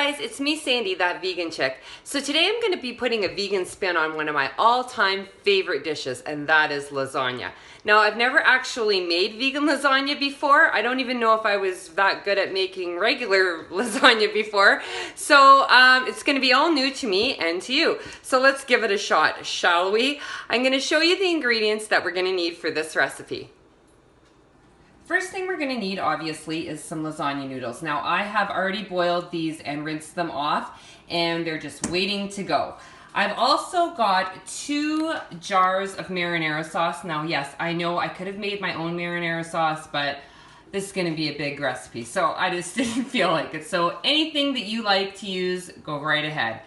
guys, it's me Sandy, that vegan chick. So today I'm going to be putting a vegan spin on one of my all-time favorite dishes, and that is lasagna. Now I've never actually made vegan lasagna before. I don't even know if I was that good at making regular lasagna before. So it's going to be all new to me and to you. So let's give it a shot, shall we? I'm going to show you the ingredients that we're going to need for this recipe. First thing we're going to need, obviously, is some lasagna noodles. Now, I have already boiled these and rinsed them off, and they're just waiting to go. I've also got 2 jars of marinara sauce. Now, yes, I know I could have made my own marinara sauce, but this is going to be a big recipe, so I just didn't feel like it. So anything that you like to use, go right ahead.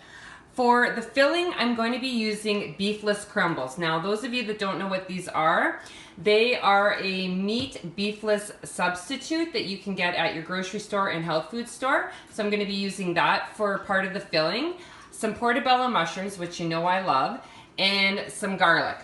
For the filling, I'm going to be using beefless crumbles. Now, those of you that don't know what these are, they are a meat beefless substitute that you can get at your grocery store and health food store. So I'm going to be using that for part of the filling. Some portobello mushrooms, which you know I love, and some garlic.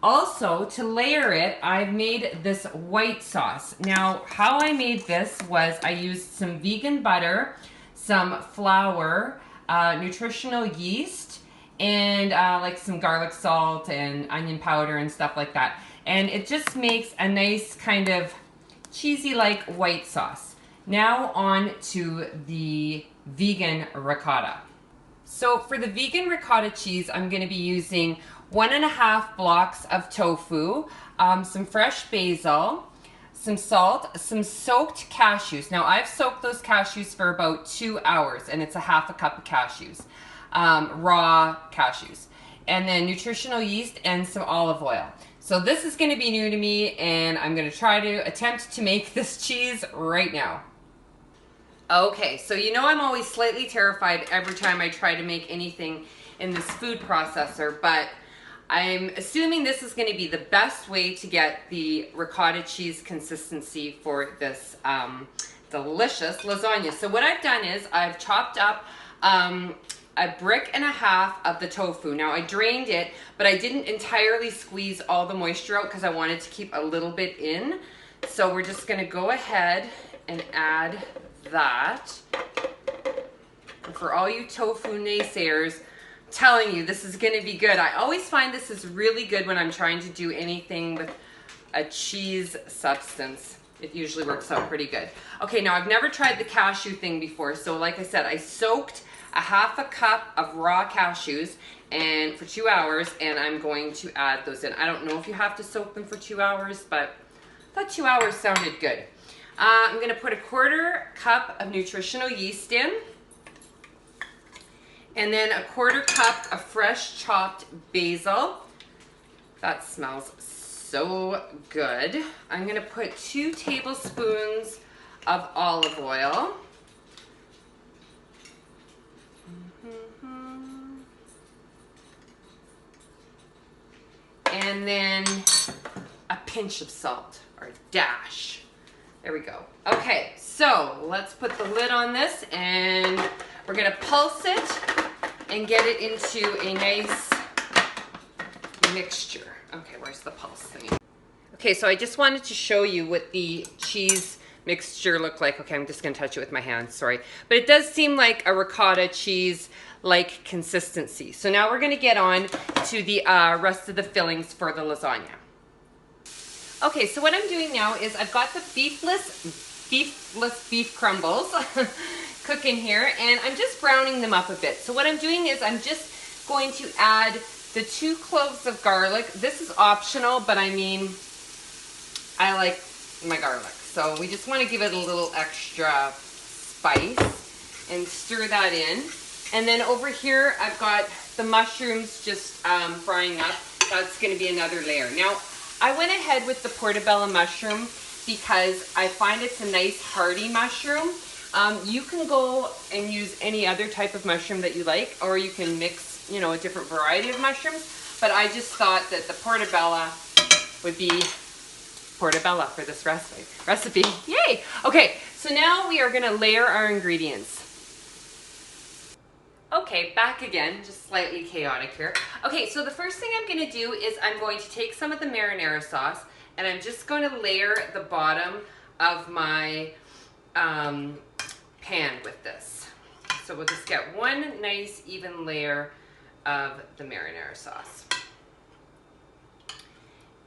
Also, to layer it, I've made this white sauce. Now, how I made this was I used some vegan butter, some flour, nutritional yeast, and like some garlic salt and onion powder and stuff like that. And it just makes a nice kind of cheesy like white sauce. Now on to the vegan ricotta. So for the vegan ricotta cheese, I'm going to be using 1.5 blocks of tofu, some fresh basil, some salt, some soaked cashews. Now I've soaked those cashews for about 2 hours, and it's 1/2 cup of cashews, raw cashews, and then nutritional yeast and some olive oil. So this is going to be new to me, and I'm going to try to attempt to make this cheese right now. Okay, so you know I'm always slightly terrified every time I try to make anything in this food processor, but I'm assuming this is going to be the best way to get the ricotta cheese consistency for this delicious lasagna. So what I've done is I've chopped up 1.5 bricks of the tofu. Now I drained it, but I didn't entirely squeeze all the moisture out because I wanted to keep a little bit in. So we're just going to go ahead and add that. And for all you tofu naysayers, I'm telling you, this is going to be good. I always find this is really good when I'm trying to do anything with a cheese substance. It usually works out pretty good. Okay, now I've never tried the cashew thing before. So like I said, I soaked 1/2 cup of raw cashews and for 2 hours, and I'm going to add those in. I don't know if you have to soak them for 2 hours, but I thought 2 hours sounded good. I'm going to put 1/4 cup of nutritional yeast in, and then 1/4 cup of fresh chopped basil. That smells so good. I'm going to put 2 tablespoons of olive oil. And then a pinch of salt, or a dash. There we go. Okay, so let's put the lid on this, and we're gonna pulse it and get it into a nice mixture. Okay, where's the pulse thing? Okay, so I just wanted to show you what the cheese mixture looked like. Okay, I'm just gonna touch it with my hands, sorry. But it does seem like a ricotta cheese like consistency. So now we're gonna get on to the rest of the fillings for the lasagna. Okay, so what I'm doing now is I've got the beefless beef crumbles cooking here, and I'm just browning them up a bit. So what I'm doing is I'm just going to add the 2 cloves of garlic. This is optional, but I mean, I like my garlic. So we just want to give it a little extra spice and stir that in. And then over here, I've got the mushrooms just frying up. That's going to be another layer. Now, I went ahead with the portobello mushroom because I find it's a nice hearty mushroom. You can go and use any other type of mushroom that you like, or you can mix, you know, a different variety of mushrooms. But I just thought that the portobello would be portobello for this recipe. Yay! Okay, so now we are going to layer our ingredients. Okay, back again, just slightly chaotic here. Okay, so the first thing I'm going to do is I'm going to take some of the marinara sauce, and I'm just going to layer the bottom of my pan with this. So we'll just get one nice even layer of the marinara sauce.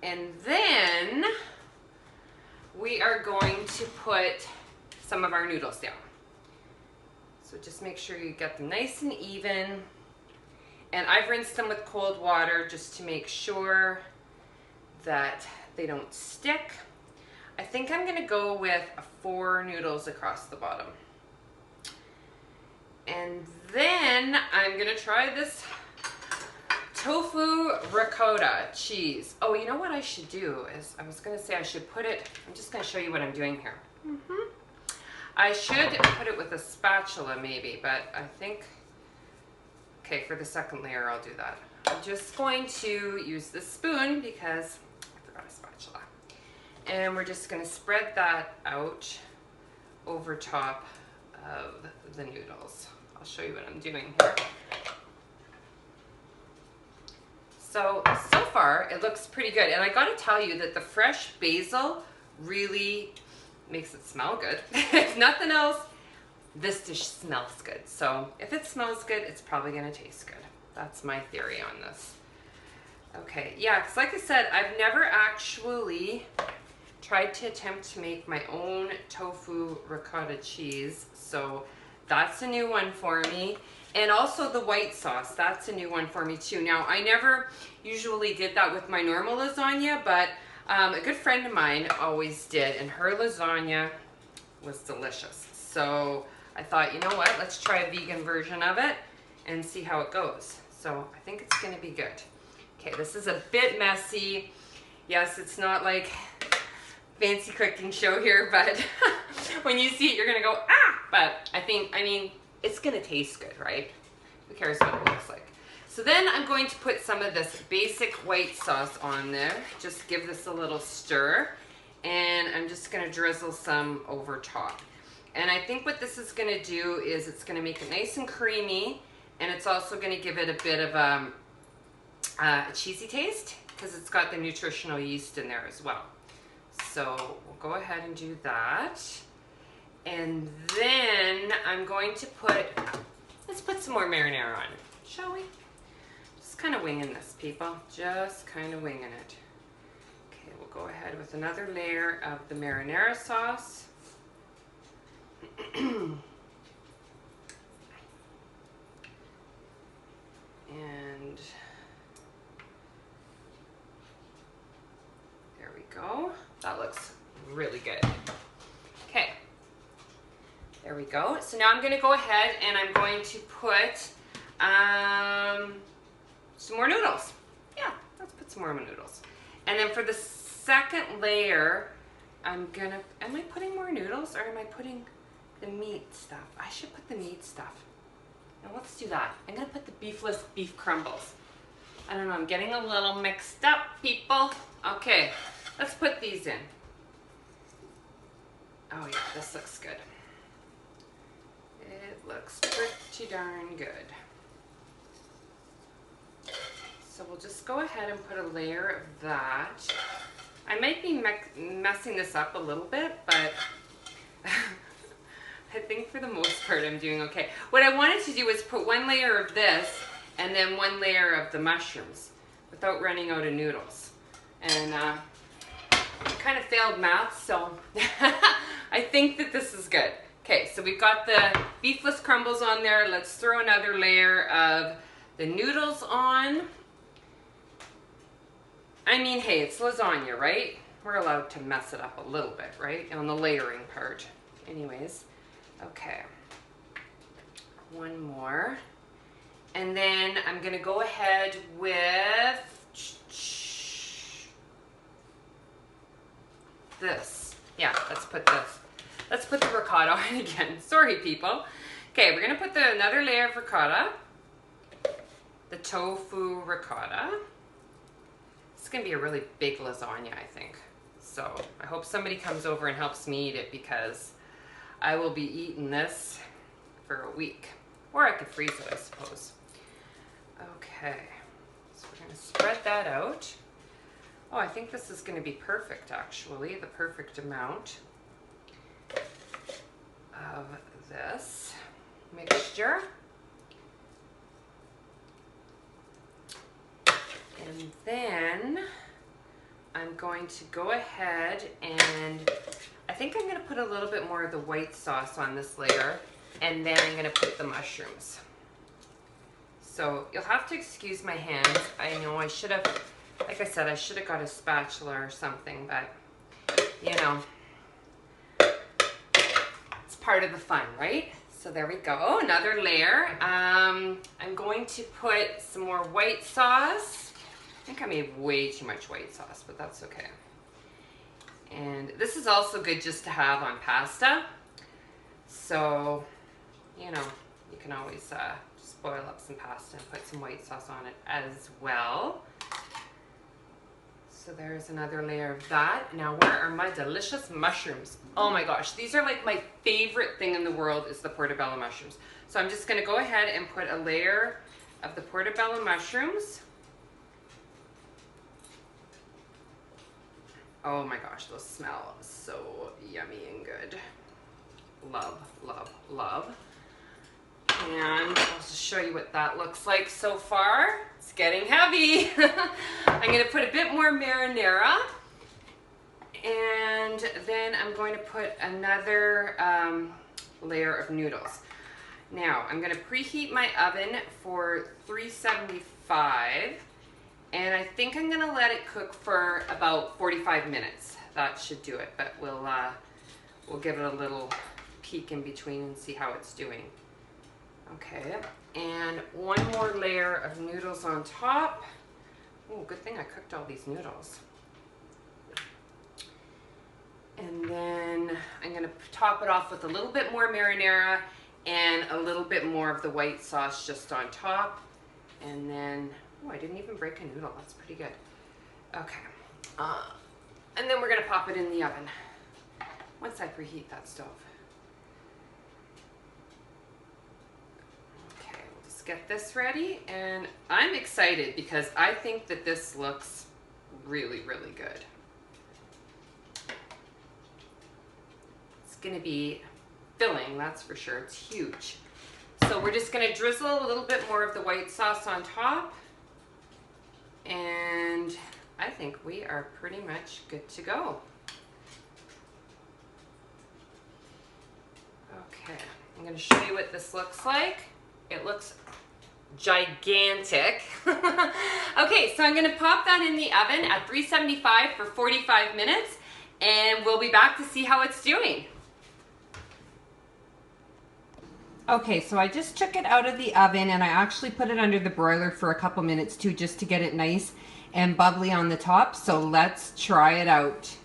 And then we are going to put some of our noodles down. So just make sure you get them nice and even. And I've rinsed them with cold water just to make sure that they don't stick. I think I'm gonna go with 4 noodles across the bottom. And then I'm gonna try this tofu ricotta cheese. Oh, you know what I should do is, I was gonna say I should put it, I'm just gonna show you what I'm doing here. I should put it with a spatula maybe, but I think, okay, for the second layer I'll do that. I'm just going to use this spoon because I forgot a spatula. And we're just gonna spread that out over top of the noodles. I'll show you what I'm doing here. So far it looks pretty good. And I gotta tell you that the fresh basil really makes it smell good. If nothing else, this dish smells good. So if it smells good, it's probably gonna taste good. That's my theory on this. Okay, yeah, because like I said, I've never actually tried to attempt to make my own tofu ricotta cheese. So that's a new one for me. And also the white sauce, that's a new one for me too. Now, I never usually did that with my normal lasagna, but a good friend of mine always did, and her lasagna was delicious. So I thought, you know what, let's try a vegan version of it and see how it goes. So I think it's gonna be good. Okay, this is a bit messy. Yes, it's not like fancy cooking show here, but when you see it, you're gonna go, ah! But I mean, it's gonna taste good, right? Who cares what it looks like? So then I'm going to put some of this basic white sauce on there. Just give this a little stir. And I'm just gonna drizzle some over top. And I think what this is gonna do is it's gonna make it nice and creamy, and it's also gonna give it a bit of a cheesy taste because it's got the nutritional yeast in there as well. So we'll go ahead and do that. And then I'm going to let's put some more marinara on, shall we? Just kind of winging this, people. Just kind of winging it. Okay, we'll go ahead with another layer of the marinara sauce. And there we go. That looks really good. Okay. There we go. So now I'm going to go ahead and I'm going to put some more noodles. Yeah, let's put some more noodles. And then for the second layer, am I putting more noodles or am I putting the meat stuff? I should put the meat stuff. Now let's do that. I'm going to put the beefless beef crumbles. I don't know, I'm getting a little mixed up, people. Okay, let's put these in. Oh yeah, this looks good. It looks pretty darn good. So we'll just go ahead and put a layer of that. I might be messing this up a little bit, but I think for the most part I'm doing okay. What I wanted to do was put one layer of this and then one layer of the mushrooms without running out of noodles. And I kind of failed math, so I think that this is good. Okay, so we've got the beefless crumbles on there. Let's throw another layer of the noodles on. I mean, hey, it's lasagna, right? We're allowed to mess it up a little bit, right? On the layering part. Anyways, okay. One more. And then I'm gonna go ahead with this. Yeah, let's put this. Let's put the ricotta on again. Sorry, people. Okay, we're gonna put another layer of ricotta. The tofu ricotta. It's gonna be a really big lasagna, I think. So I hope somebody comes over and helps me eat it because I will be eating this for a week. Or I could freeze it, I suppose. Okay, so we're gonna spread that out. Oh, I think this is gonna be perfect, actually, the perfect amount of this. mixture. And then I'm going to go ahead and I think I'm going to put a little bit more of the white sauce on this layer, and then I'm going to put the mushrooms. So you'll have to excuse my hands. I know I should have, like I said, I should have got a spatula or something, but you know, it's part of the fun, right? So there we go. Oh, another layer. I'm going to put some more white sauce. I think I made way too much white sauce, but that's okay. And this is also good just to have on pasta. So, you know, you can always just boil up some pasta and put some white sauce on it as well. So there's another layer of that. Now where are my delicious mushrooms? Oh my gosh, these are like my favorite thing in the world is the portobello mushrooms. So I'm just gonna go ahead and put a layer of the portobello mushrooms. Oh my gosh, those smell so yummy and good. Love, love, love. And I'll just show you what that looks like so far. It's getting heavy. I'm gonna put a bit more marinara. And then I'm going to put another layer of noodles. Now, I'm gonna preheat my oven for 375. And I think I'm gonna let it cook for about 45 minutes. That should do it, but we'll give it a little peek in between and see how it's doing. Okay, and one more layer of noodles on top. Oh, good thing I cooked all these noodles. And then I'm gonna top it off with a little bit more marinara and a little bit more of the white sauce just on top. And then, oh, I didn't even break a noodle. That's pretty good. Okay. And then we're going to pop it in the oven once I preheat that stove. Okay, we'll just get this ready. And I'm excited because I think that this looks really, really good. It's going to be filling, that's for sure. It's huge. So we're just going to drizzle a little bit more of the white sauce on top. And I think we are pretty much good to go. Okay, I'm going to show you what this looks like. It looks gigantic. Okay, so I'm going to pop that in the oven at 375 for 45 minutes, and we'll be back to see how it's doing. Okay, so I just took it out of the oven and I actually put it under the broiler for a couple minutes too, just to get it nice and bubbly on the top. So let's try it out.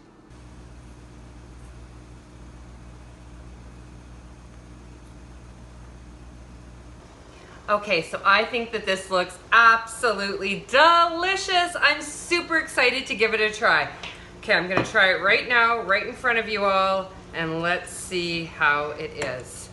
Okay, so I think that this looks absolutely delicious. I'm super excited to give it a try. Okay, I'm gonna try it right now, right in front of you all, and let's see how it is.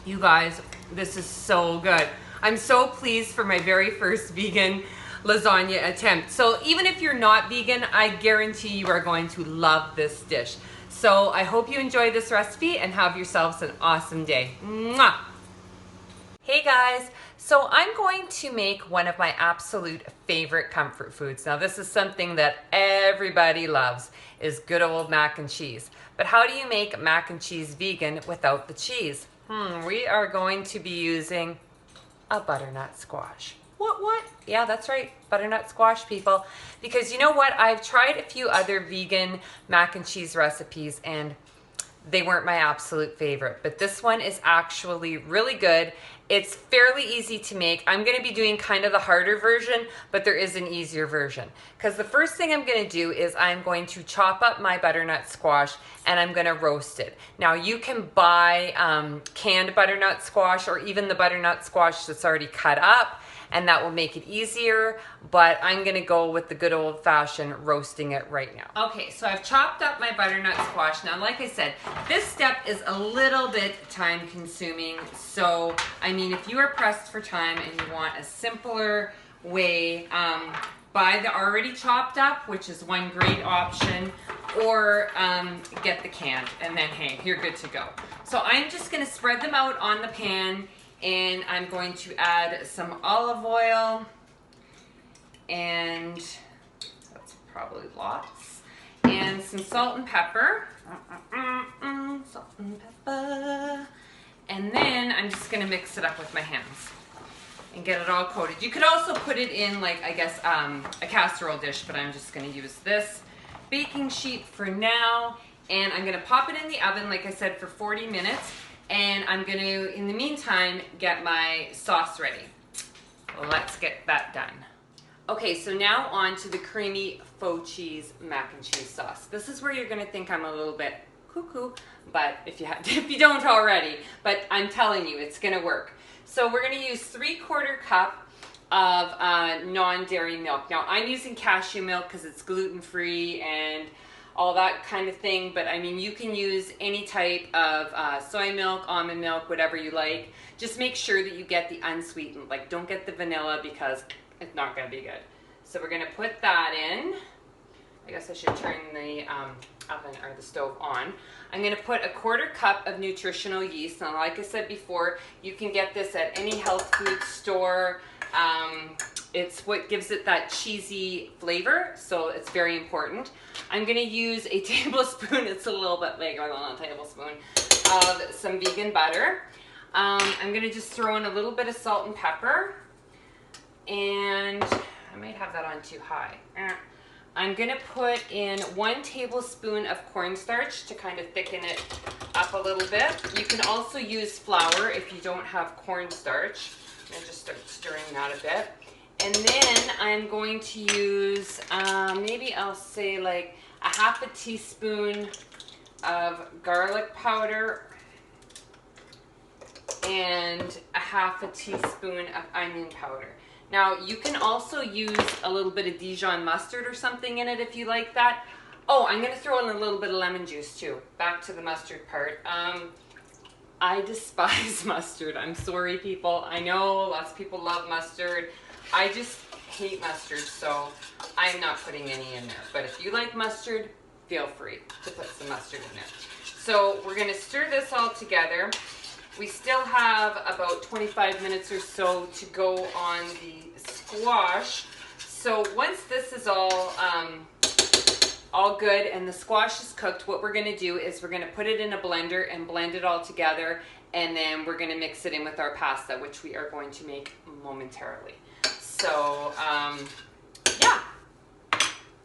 You guys, this is so good. I'm so pleased for my very first vegan lasagna attempt. So even if you're not vegan, I guarantee you are going to love this dish. So I hope you enjoy this recipe and have yourselves an awesome day. Mwah! Hey guys, so I'm going to make one of my absolute favorite comfort foods. Now this is something that everybody loves, is good old mac and cheese. But how do you make mac and cheese vegan without the cheese? We are going to be using a butternut squash. What? Yeah, that's right, butternut squash, people. Because you know what, I've tried a few other vegan mac and cheese recipes and they weren't my absolute favorite, but this one is actually really good. It's fairly easy to make. I'm gonna be doing kind of the harder version, but there is an easier version. Because the first thing I'm gonna do is I'm going to chop up my butternut squash and I'm gonna roast it. Now you can buy canned butternut squash or even the butternut squash that's already cut up, and that will make it easier, but I'm gonna go with the good old-fashioned roasting it right now. Okay, so I've chopped up my butternut squash. Now, like I said, this step is a little bit time-consuming, so, I mean, if you are pressed for time and you want a simpler way buy the already chopped up, which is one great option, or get the canned, and then hey, you're good to go. So I'm just gonna spread them out on the pan, and I'm going to add some olive oil, and that's probably lots, and some salt and pepper. Salt and pepper. And then I'm just gonna mix it up with my hands and get it all coated. You could also put it in, like, I guess, a casserole dish, but I'm just gonna use this baking sheet for now. And I'm gonna pop it in the oven, like I said, for 40 minutes. And I'm gonna, in the meantime, get my sauce ready. Let's get that done. Okay, so now on to the creamy faux cheese mac and cheese sauce. This is where you're gonna think I'm a little bit cuckoo, but if you don't already, but I'm telling you, it's gonna work. So we're gonna use 3/4 cup of non-dairy milk. Now I'm using cashew milk because it's gluten-free and all that kind of thing, but I mean, you can use any type of soy milk, almond milk, whatever you like. Just make sure that you get the unsweetened, like don't get the vanilla because it's not gonna be good. So we're gonna put that in. I guess I should turn the oven or the stove on. I'm gonna put 1/4 cup of nutritional yeast. Now, like I said before, you can get this at any health food store. It's what gives it that cheesy flavor, so it's very important. I'm gonna use a tablespoon, it's a little bit bigger than a tablespoon, of some vegan butter. I'm gonna just throw in a little bit of salt and pepper, and I might have that on too high. I'm gonna put in 1 tablespoon of cornstarch to kind of thicken it up a little bit. You can also use flour if you don't have cornstarch. I'm gonna just start stirring that a bit. And then I'm going to use, maybe I'll say like a 1/2 teaspoon of garlic powder and a 1/2 teaspoon of onion powder. Now you can also use a little bit of Dijon mustard or something in it if you like that. Oh, I'm gonna throw in a little bit of lemon juice too. Back to the mustard part. I despise mustard. I'm sorry, people. I know lots of people love mustard. I just hate mustard, so I'm not putting any in there. But if you like mustard, feel free to put some mustard in there. So we're gonna stir this all together. We still have about 25 minutes or so to go on the squash. So once this is all good and the squash is cooked, what we're gonna do is we're gonna put it in a blender and blend it all together, and then we're gonna mix it in with our pasta, which we are going to make momentarily. So, yeah,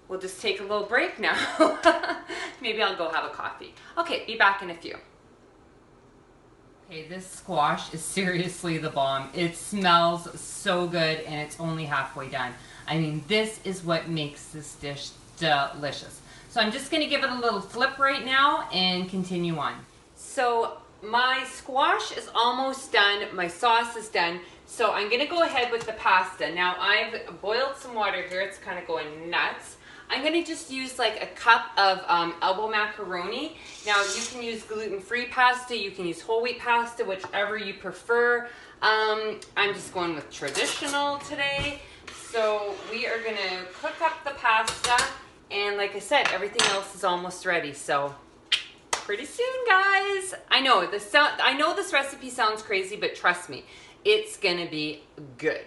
we'll just take a little break now. Maybe I'll go have a coffee. Okay, be back in a few. Okay, this squash is seriously the bomb. It smells so good and it's only halfway done. I mean, this is what makes this dish delicious. So I'm just gonna give it a little flip right now and continue on. So my squash is almost done. My sauce is done. So I'm gonna go ahead with the pasta. Now I've boiled some water here. It's kind of going nuts. I'm gonna just use like a cup of elbow macaroni. Now you can use gluten-free pasta, you can use whole wheat pasta, whichever you prefer. I'm just going with traditional today. So we are gonna cook up the pasta, and like I said, everything else is almost ready. So pretty soon, guys. I know this recipe sounds crazy, but trust me, it's gonna be good.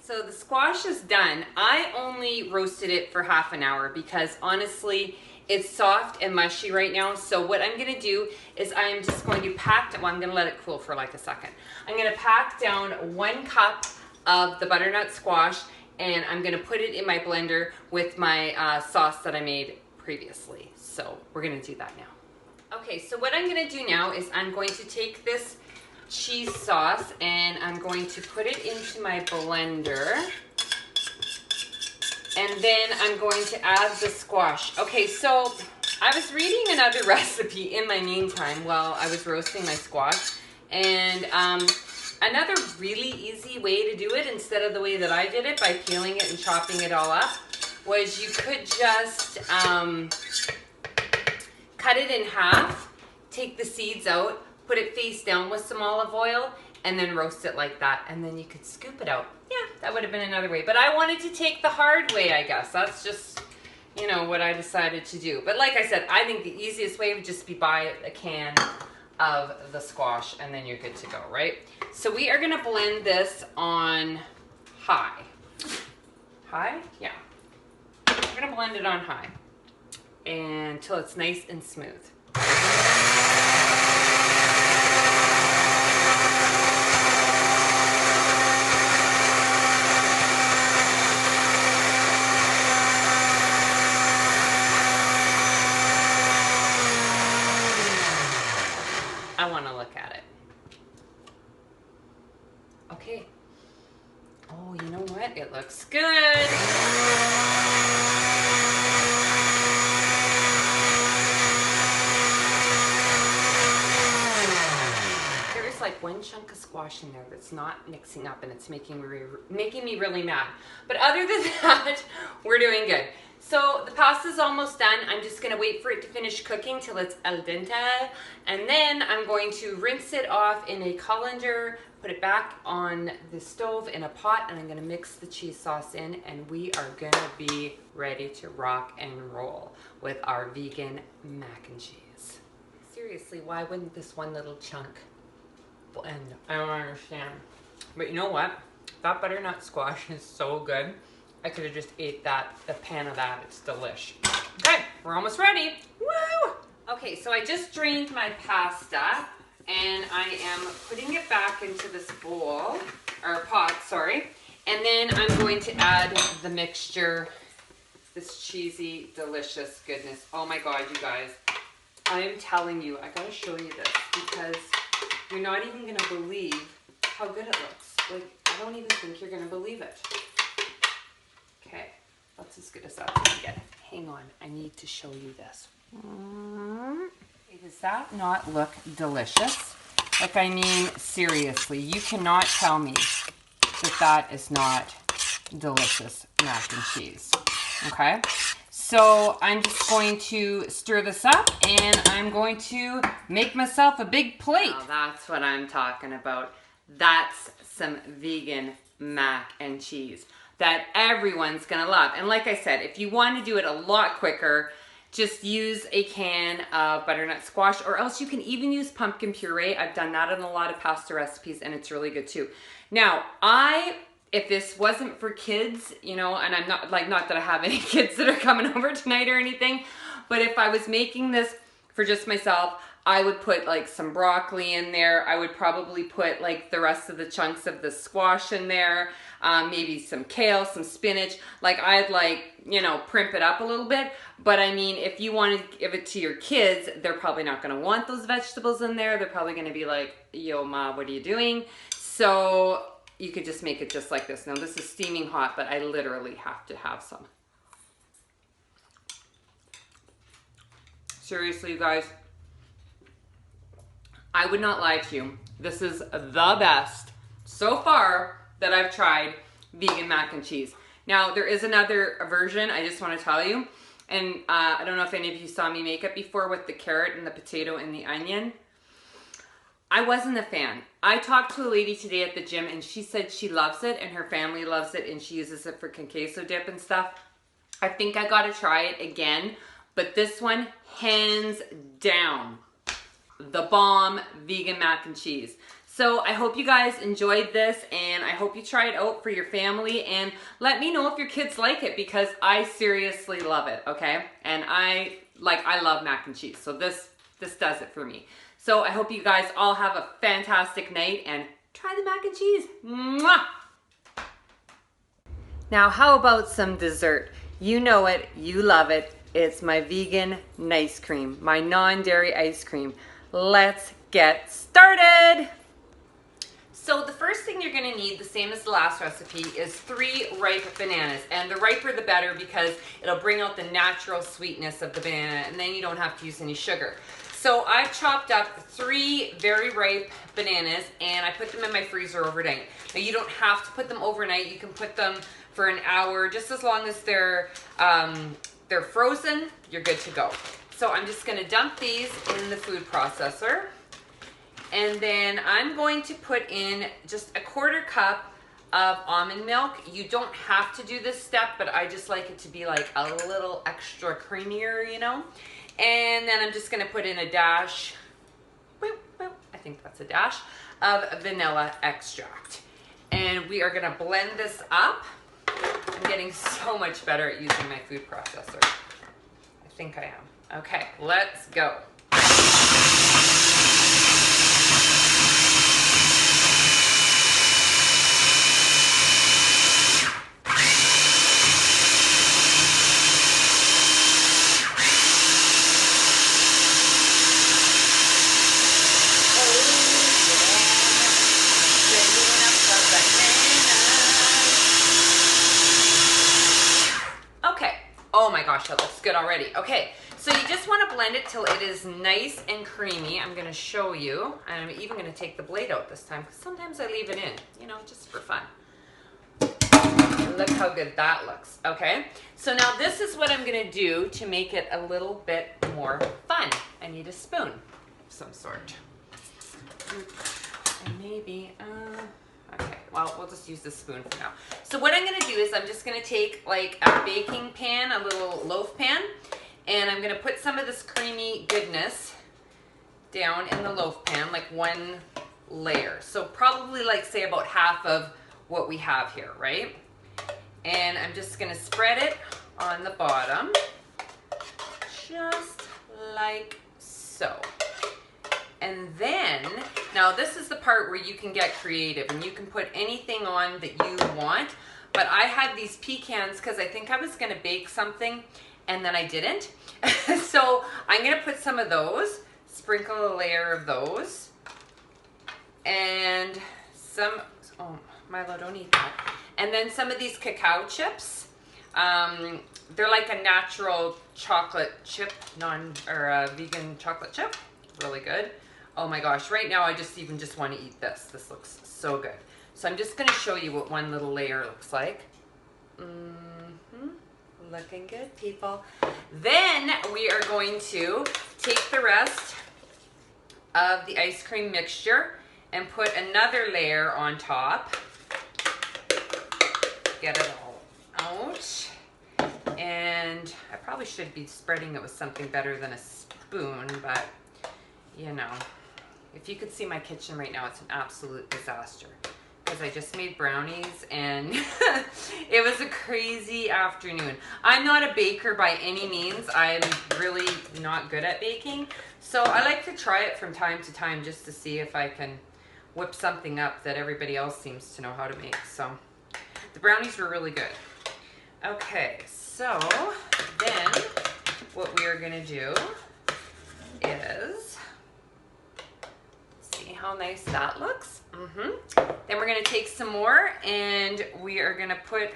So the squash is done. I only roasted it for half an hour because honestly, it's soft and mushy right now. So what I'm gonna do is I'm just going to well, I'm gonna let it cool for like a second. I'm gonna pack down 1 cup of the butternut squash, and I'm gonna put it in my blender with my sauce that I made previously. So we're gonna do that now. Okay, so what I'm gonna do now is I'm going to take this cheese sauce and I'm going to put it into my blender, and then I'm going to add the squash. Okay, so I was reading another recipe in my meantime while I was roasting my squash, and another really easy way to do it instead of the way that I did it by peeling it and chopping it all up was you could just cut it in half, take the seeds out, put it face down with some olive oil, and then roast it like that, and then you could scoop it out. Yeah, That would have been another way. But I wanted to take the hard way, I guess. That's just, you know, what I decided to do. But like I said, I think the easiest way would just be buy a can of the squash and then you're good to go, right? So we are gonna blend this on high. High? Yeah. We're gonna blend it on high until it's nice and smooth. I want to look at it. Okay. Oh, you know what? It looks good. There's like one chunk of squash in there that's not mixing up and it's making me really mad. But other than that, we're doing good. So the pasta's almost done. I'm just gonna wait for it to finish cooking till it's al dente. And then I'm going to rinse it off in a colander, put it back on the stove in a pot, and I'm gonna mix the cheese sauce in, and we are gonna be ready to rock and roll with our vegan mac and cheese. Seriously, why wouldn't this one little chunk blend? I don't understand. But you know what? That butternut squash is so good. I could have just ate a pan of that. It's delish. Okay, we're almost ready. Woo! Okay, so I just drained my pasta and I am putting it back into this bowl, or pot, sorry. And then I'm going to add the mixture, this cheesy, delicious goodness. Oh my God, you guys. I am telling you, I gotta show you this because you're not even gonna believe how good it looks. Like, I don't even think you're gonna believe it. Okay, that's as good as that's gonna get. Hang on, I need to show you this. Does that not look delicious? Like, I mean, seriously, you cannot tell me that that is not delicious mac and cheese. Okay, so I'm just going to stir this up and I'm going to make myself a big plate. Now, that's what I'm talking about. That's some vegan mac and cheese that everyone's gonna love. And like I said, if you want to do it a lot quicker, just use a can of butternut squash, or else you can even use pumpkin puree. I've done that in a lot of pasta recipes and it's really good too. Now, if this wasn't for kids, you know, and I'm not that I have any kids that are coming over tonight or anything, but if I was making this for just myself, I would put like some broccoli in there. I would probably put like the rest of the chunks of the squash in there. Maybe some kale, some spinach. Like, I'd you know, primp it up a little bit. But I mean, if you want to give it to your kids, they're probably not going to want those vegetables in there. They're probably going to be like, yo, Ma, what are you doing? So you could just make it just like this. Now, this is steaming hot, but I literally have to have some. Seriously, you guys, I would not lie to you. This is the best so far that I've tried vegan mac and cheese. Now, there is another version I just want to tell you. And I don't know if any of you saw me make it before with the carrot and the potato and the onion. I wasn't a fan. I talked to a lady today at the gym and she said she loves it and her family loves it and she uses it for queso dip and stuff. I think I gotta try it again, but this one, hands down, the bomb vegan mac and cheese. So I hope you guys enjoyed this and I hope you try it out for your family and let me know if your kids like it because I seriously love it, okay? And I love mac and cheese, so this does it for me. So I hope you guys all have a fantastic night and try the mac and cheese. Mwah! Now, how about some dessert? You know it, you love it. It's my vegan nice cream, my non-dairy ice cream. Let's get started. So the first thing you're gonna need, the same as the last recipe, is 3 ripe bananas. And the riper the better because it'll bring out the natural sweetness of the banana and then you don't have to use any sugar. So I've chopped up 3 very ripe bananas and I put them in my freezer overnight. Now you don't have to put them overnight. You can put them for an hour, just as long as they're frozen, you're good to go. So I'm just gonna dump these in the food processor. And then I'm going to put in just a 1/4 cup of almond milk. You don't have to do this step, but I just like it to be like a little extra creamier, you know. And then I'm just gonna put in a dash, I think that's a dash, of vanilla extract. And we are gonna blend this up. I'm getting so much better at using my food processor. I think I am. Okay, let's go. Oh my gosh, that looks good already. Okay, so you just want to blend it till it is nice and creamy. I'm going to show you, and I'm even going to take the blade out this time, because sometimes I leave it in, you know, just for fun. Look how good that looks. Okay, so now this is what I'm going to do to make it a little bit more fun. I need a spoon of some sort. And maybe, okay, well, we'll just use this spoon for now. So what I'm gonna do is I'm just gonna take like a baking pan, a little loaf pan, and I'm gonna put some of this creamy goodness down in the loaf pan, like one layer. So probably like say about half of what we have here, right? And I'm just gonna spread it on the bottom, just like so. And then, now this is the part where you can get creative and you can put anything on that you want. But I had these pecans because I think I was going to bake something and then I didn't. So I'm going to put some of those, sprinkle a layer of those. And some, oh Milo, don't eat that. And then some of these cacao chips. They're like a natural chocolate chip, vegan chocolate chip. Really good. Oh my gosh, right now I just want to eat this. This looks so good. So I'm just going to show you what one little layer looks like. Looking good, people. Then we are going to take the rest of the ice cream mixture and put another layer on top. Get it all out. And I probably should be spreading it with something better than a spoon, but you know, if you could see my kitchen right now, it's an absolute disaster because I just made brownies and it was a crazy afternoon. I'm not a baker by any means. I'm really not good at baking. So I like to try it from time to time just to see if I can whip something up that everybody else seems to know how to make. So the brownies were really good. Okay, so then what we are gonna do is, how nice that looks. Then we're going to take some more and we are going to put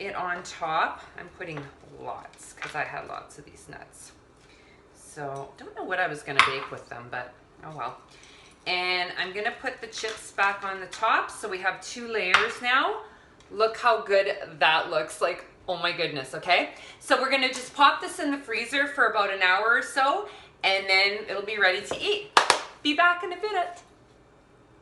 it on top. I'm putting lots because I had lots of these nuts. So don't know what I was going to bake with them, but oh well. And I'm going to put the chips back on the top. So we have 2 layers now. Look how good that looks. Like, oh my goodness. Okay. So we're going to just pop this in the freezer for about an hour or so, and then it'll be ready to eat. Be back in a minute.